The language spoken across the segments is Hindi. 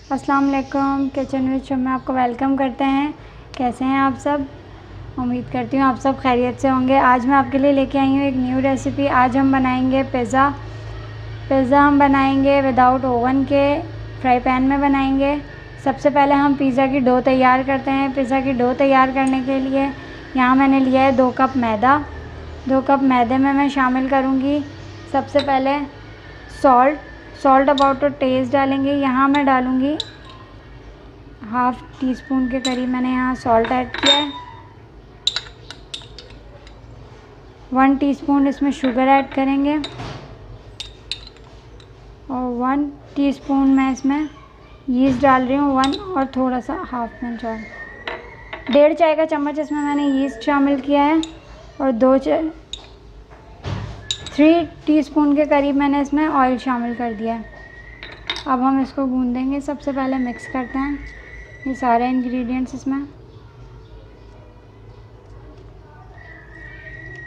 अस्सलाम वालेकुम। किचन विद शम्मा में आपको वेलकम करते हैं। कैसे हैं आप सब? उम्मीद करती हूँ आप सब खैरियत से होंगे। आज मैं आपके लिए लेके आई हूँ एक न्यू रेसिपी। आज हम बनाएंगे पिज़्ज़ा हम बनाएंगे विदाउट ओवन के, फ्राई पैन में बनाएंगे। सबसे पहले हम पिज़्ज़ा की डो तैयार करते हैं। पिज़्ज़ा की डो तैयार करने के लिए यहाँ मैंने लिया है 2 कप मैदा। 2 कप मैदे में मैं शामिल करूँगी सबसे पहले सॉल्ट अबाउट टू टेस्ट डालेंगे। यहाँ मैं डालूँगी हाफ़ टी स्पून के करीब मैंने यहाँ सॉल्ट ऐड किया है। 1 टीस्पून इसमें शुगर ऐड करेंगे और 1 टीस्पून मैं इसमें यीस्ट डाल रही हूँ 1 और थोड़ा सा हाफ पिंच और 1.5 चाय का चम्मच इसमें मैंने यीस्ट शामिल किया है और 3 टीस्पून के करीब मैंने इसमें ऑयल शामिल कर दिया है। अब हम इसको गूंदेंगे। सबसे पहले मिक्स करते हैं ये सारे इंग्रेडिएंट्स इसमें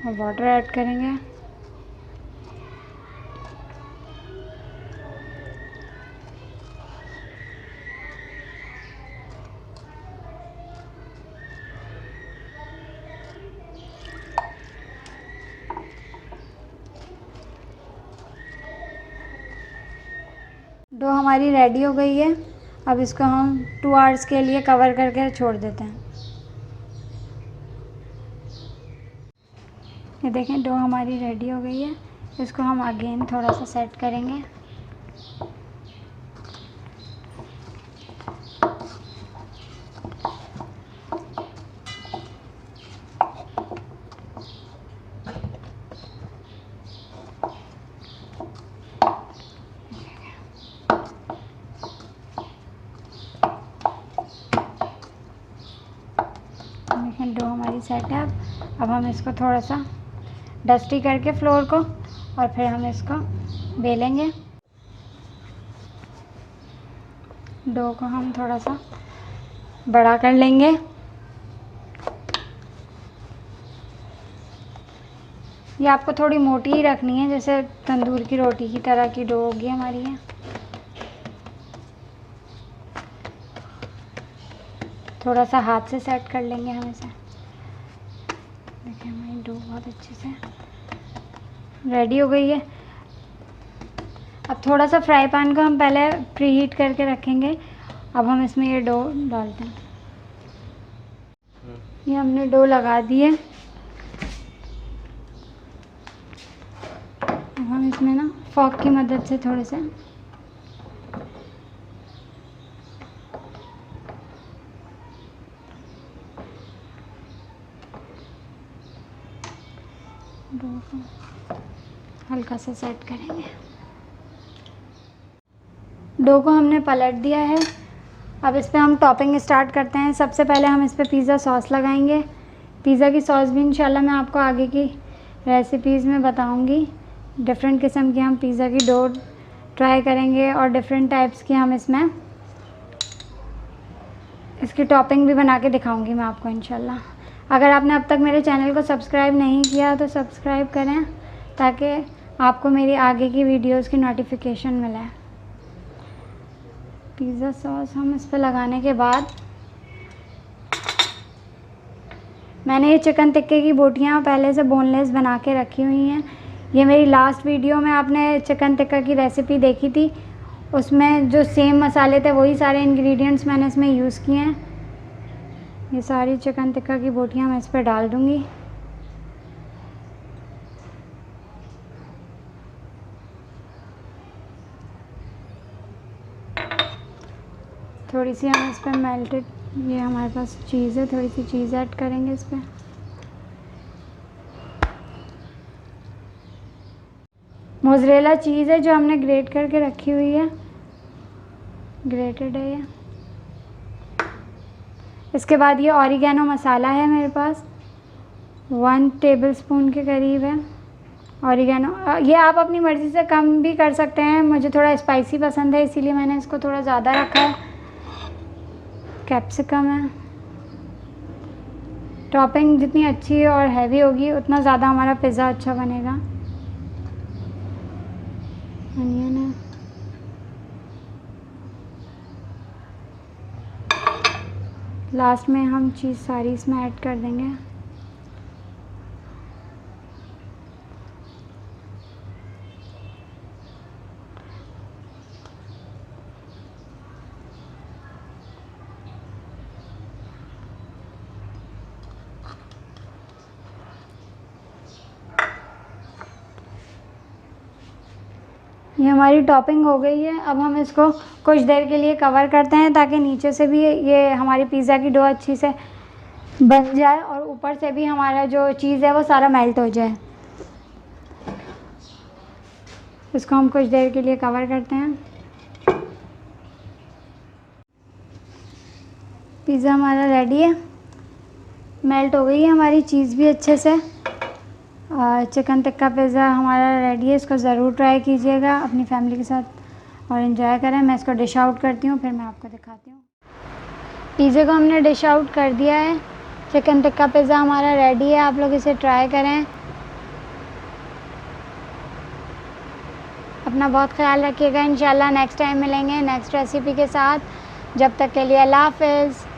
और वाटर ऐड करेंगे। डो हमारी रेडी हो गई है। अब इसको हम 2 आवर्स के लिए कवर करके छोड़ देते हैं। ये देखें डो हमारी रेडी हो गई है। इसको हम अगेन थोड़ा सा सेट करेंगे। देखें डो हमारी सेट है। अब हम इसको थोड़ा सा डस्टी करके फ्लोर को और फिर हम इसको बेलेंगे। डो को हम थोड़ा सा बड़ा कर लेंगे। ये आपको थोड़ी मोटी ही रखनी है, जैसे तंदूर की रोटी की तरह की डो होगी हमारी है। थोड़ा सा हाथ से सेट कर लेंगे हम इसे। देखिए हमारी डो बहुत अच्छे से रेडी हो गई है। अब थोड़ा सा फ्राई पैन को हम पहले प्री हीट करके रखेंगे। अब हम इसमें ये डो डालते हैं। ये हमने डो लगा दी है। अब हम इसमें ना फॉक की मदद से थोड़े से डो को हल्का सा सेट करेंगे। डो को हमने पलट दिया है। अब इस पर हम टॉपिंग स्टार्ट करते हैं। सबसे पहले हम इस पर पिज़्ज़ा सॉस लगाएंगे। पिज़्ज़ा की सॉस भी इंशाल्लाह मैं आपको आगे की रेसिपीज़ में बताऊंगी। डिफरेंट किस्म की हम पिज़्ज़ा की डो ट्राई करेंगे और डिफरेंट टाइप्स की हम इसमें इसकी टॉपिंग भी बना के दिखाऊंगी मैं आपको इंशाल्लाह। अगर आपने अब तक मेरे चैनल को सब्सक्राइब नहीं किया तो सब्सक्राइब करें ताकि आपको मेरी आगे की वीडियोस की नोटिफिकेशन मिले। पिज़्ज़ा सॉस हम इस पर लगाने के बाद मैंने ये चिकन टिक्के की बोटियाँ पहले से बोनलेस बना के रखी हुई हैं। ये मेरी लास्ट वीडियो में आपने चिकन टिक्का की रेसिपी देखी थी, उसमें जो सेम मसाले थे वही सारे इंग्रेडिएंट्स मैंने इसमें यूज़ किए हैं। ये सारी चिकन टिक्का की बोटियाँ मैं इस पर डाल दूँगी। थोड़ी सी हम इस पर मेल्टेड, ये हमारे पास चीज़ है, थोड़ी सी चीज़ ऐड करेंगे इस पर। मोज़रेला चीज़ है जो हमने ग्रेट करके रखी हुई है, ग्रेटेड है ये। इसके बाद ये ऑरिगेनो मसाला है मेरे पास, 1 टेबलस्पून के करीब है ऑरिगेनो। ये आप अपनी मर्ज़ी से कम भी कर सकते हैं। मुझे थोड़ा स्पाइसी पसंद है इसीलिए मैंने इसको थोड़ा ज़्यादा रखा है। कैप्सिकम है। टॉपिंग जितनी अच्छी और हैवी होगी उतना ज़्यादा हमारा पिज़्ज़ा अच्छा बनेगा। अनियन है। लास्ट में हम चीज़ सारी इसमें ऐड कर देंगे। ये हमारी टॉपिंग हो गई है। अब हम इसको कुछ देर के लिए कवर करते हैं ताकि नीचे से भी ये हमारी पिज़्ज़ा की डो अच्छी से बन जाए और ऊपर से भी हमारा जो चीज़ है वो सारा मेल्ट हो जाए। इसको हम कुछ देर के लिए कवर करते हैं। पिज़्ज़ा हमारा रेडी है, मेल्ट हो गई है हमारी चीज़ भी अच्छे से। चिकन टिक्का पिज़्ज़ा हमारा रेडी है। इसको ज़रूर ट्राई कीजिएगा अपनी फैमिली के साथ और इन्जॉय करें। मैं इसको डिश आउट करती हूँ, फिर मैं आपको दिखाती हूँ। पिज़्ज़े को हमने डिश आउट कर दिया है। चिकन टिक्का पिज़्ज़ा हमारा रेडी है। आप लोग इसे ट्राई करें। अपना बहुत ख्याल रखिएगा। इंशाल्लाह नेक्स्ट टाइम मिलेंगे नेक्स्ट रेसिपी के साथ। जब तक के लिए अल्लाह हाफ़िज़।